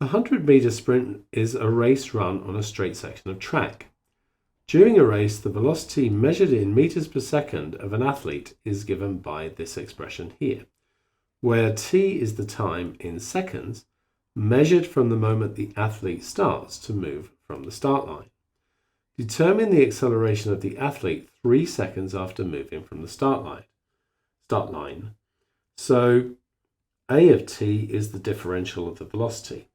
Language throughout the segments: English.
The 100-meter sprint is a race run on a straight section of track. During a race, the velocity measured in meters per second of an athlete is given by this expression here, where t is the time in seconds measured from the moment the athlete starts to move from the start line. Determine the acceleration of the athlete 3 seconds after moving from the start line. So a of t is the differential of the velocity.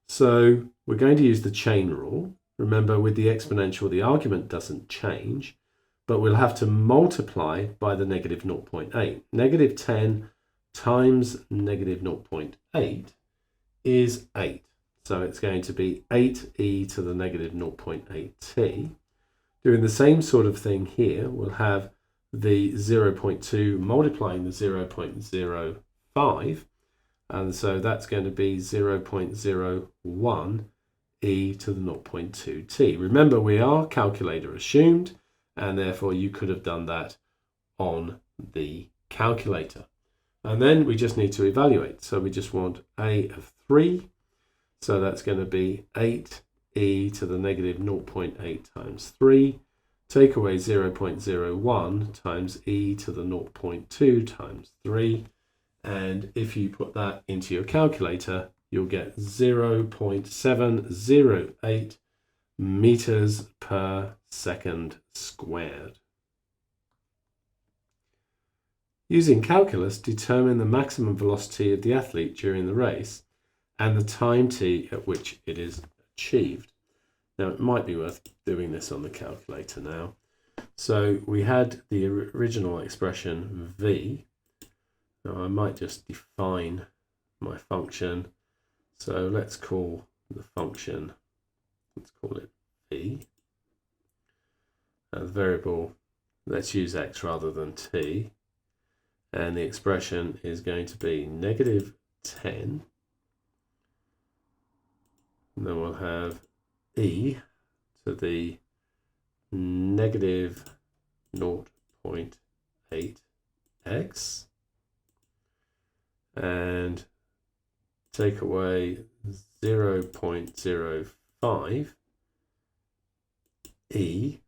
So we're going to use the chain rule. Remember, with the exponential, the argument doesn't change, but we'll have to multiply by the negative 0.8. Negative 10 times negative 0.8 is 8. So it's going to be 8e to the negative 0.8t. Doing the same sort of thing here, we'll have the 0.2 multiplying the 0.05. And so that's going to be 0.01 e to the 0.2t. Remember, we are calculator assumed, and therefore you could have done that on the calculator. And then we just need to evaluate. So we just want a of 3. So that's going to be 8e to the negative 0.8 times 3. Take away 0.01 times e to the 0.2 times 3. And if you put that into your calculator, you'll get 0.708 meters per second squared. Using calculus, determine the maximum velocity of the athlete during the race and the time t at which it is achieved. Now, it might be worth doing this on the calculator now. So we had the original expression v. Now I might just define my function. So let's call the function, let's call it v. And the variable, let's use x rather than t. And the expression is going to be negative 10. And then we'll have e to the negative 0.8x. And take away 0.05 e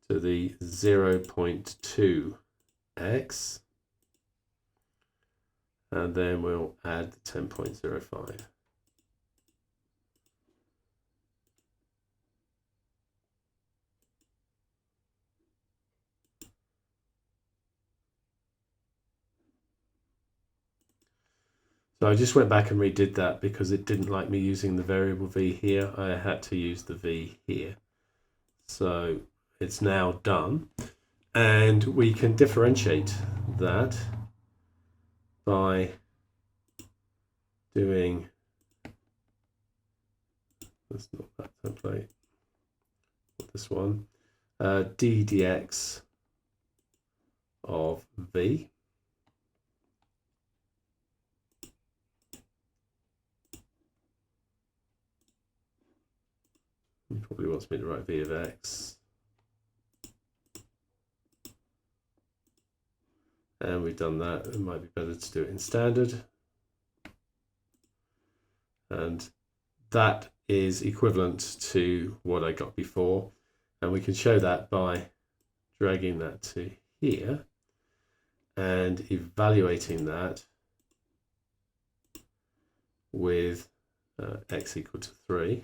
to the 0.2x, and then we'll add the 10.05. So I just went back and redid that because it didn't like me using the variable v here. I had to use the v here. So it's now done. And we can differentiate that by doing, that's not that template, this one, d dx of v. He probably wants me to write v of x. And we've done that. It might be better to do it in standard. And that is equivalent to what I got before. And we can show that by dragging that to here and evaluating that with x equal to 3.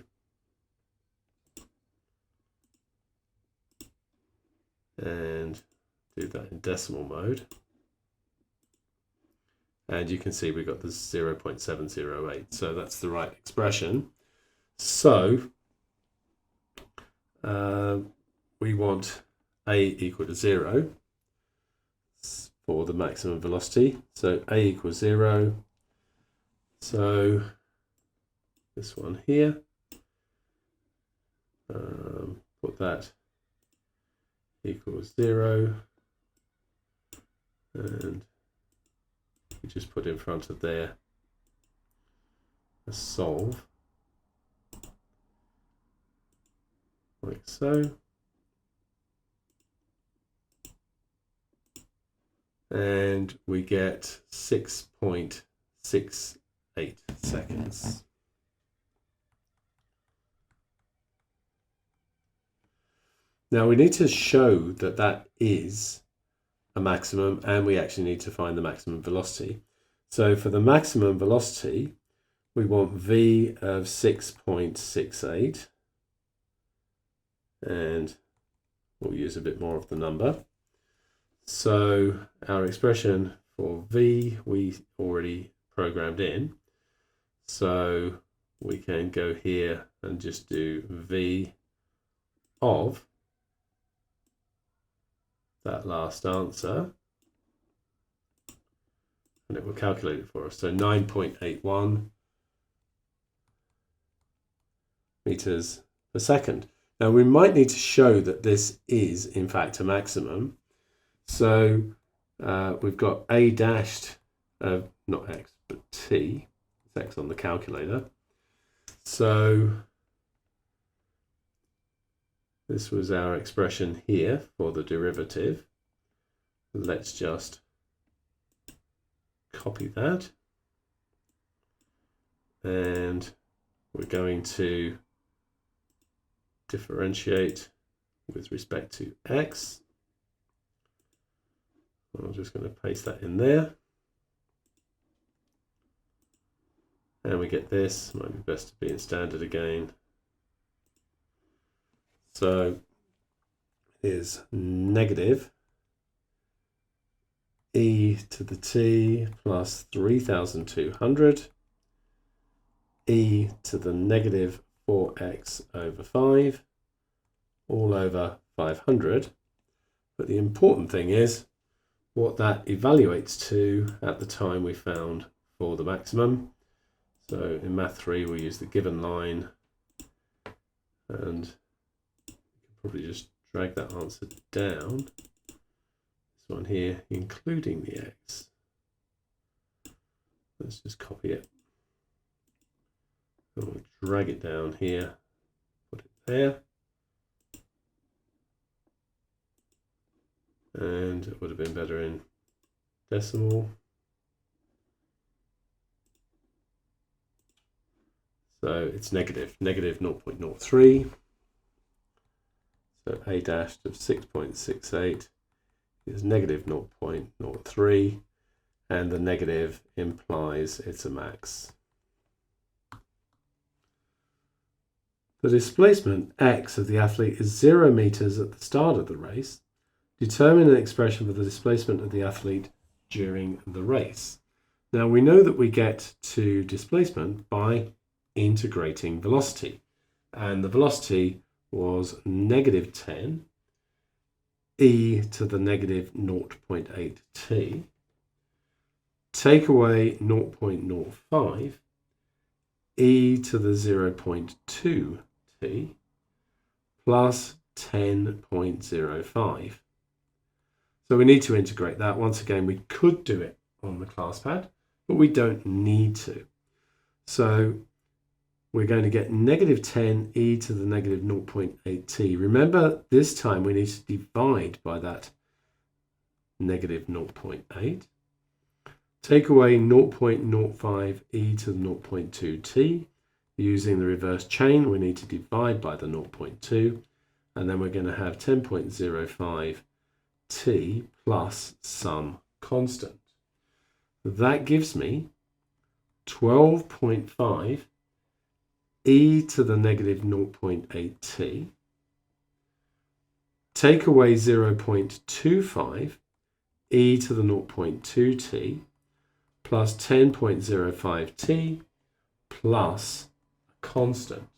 And do that in decimal mode. And you can see we've got the 0.708. So that's the right expression. So we want a equal to 0 for the maximum velocity. So a equals 0. So this one here, put that equals 0, and we just put in front of there a solve, like so. And we get 6.68 seconds. Now we need to show that that is a maximum, and we actually need to find the maximum velocity. So for the maximum velocity, we want v of 6.68, and we'll use a bit more of the number. So our expression for v we already programmed in, so we can go here and just do v of that last answer, and it will calculate it for us. So 9.81 meters per second. Now we might need to show that this is in fact a maximum. So we've got a dashed, not x, but t. It's x on the calculator. So this was our expression here for the derivative. Let's just copy that. And we're going to differentiate with respect to x. I'm just going to paste that in there. And we get this. Might be best to be in standard again. So is negative e to the t plus 3,200 e to the negative 4x over 5 all over 500. But the important thing is what that evaluates to at the time we found for the maximum. So in Math 3 we use the given line, and probably just drag that answer down. This one here, including the x. Let's just copy it. And we'll drag it down here, put it there. And it would have been better in decimal. So it's negative 0.03. So a dashed of 6.68 is negative 0.03, and the negative implies it's a max. The displacement x of the athlete is 0 meters at the start of the race. Determine an expression for the displacement of the athlete during the race. Now we know that we get to displacement by integrating velocity, and the velocity was negative 10 e to the negative 0.8 t. Take away 0.05 e to the 0.2 t plus 10.05. So we need to integrate that. Once again, we could do it on the class pad, but we don't need to. So we're going to get negative 10 e to the negative 0.8 t. Remember, this time we need to divide by that negative 0.8. Take away 0.05 e to the 0.2 t. Using the reverse chain, we need to divide by the 0.2, and then we're going to have 10.05 t plus some constant. That gives me 12.5 e to the negative 0.8 t. Take away 0.25 e to the 0.2 t plus 10.05 t plus a constant.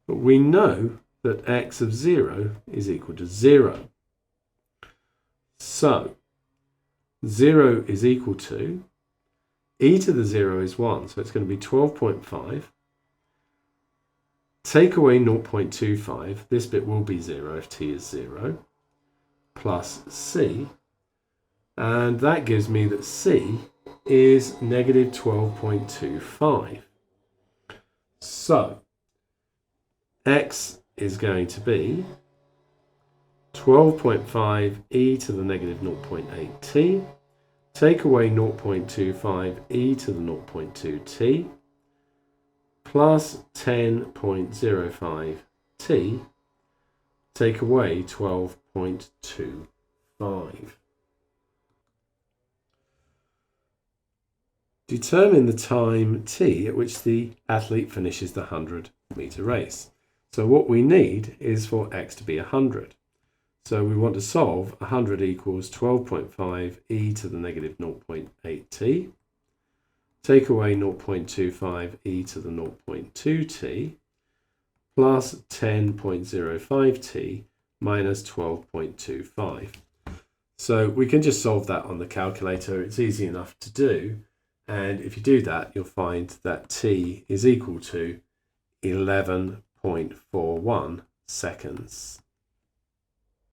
But we know that x of 0 is equal to 0. So 0 is equal to, e to the 0 is 1, so it's going to be 12.5. Take away 0.25, this bit will be 0 if t is 0, plus c, and that gives me that c is negative 12.25. So x is going to be 12.5 e to the negative 0.8 t, take away 0.25 e to the 0.2 t, plus 10.05 t take away 12.25. Determine the time t at which the athlete finishes the 100-meter race. So what we need is for x to be 100. So we want to solve 100 equals 12.5 e to the negative 0.8t. Take away 0.25 e to the 0.2t plus 10.05t minus 12.25. So we can just solve that on the calculator. It's easy enough to do. And if you do that, you'll find that t is equal to 11.41 seconds.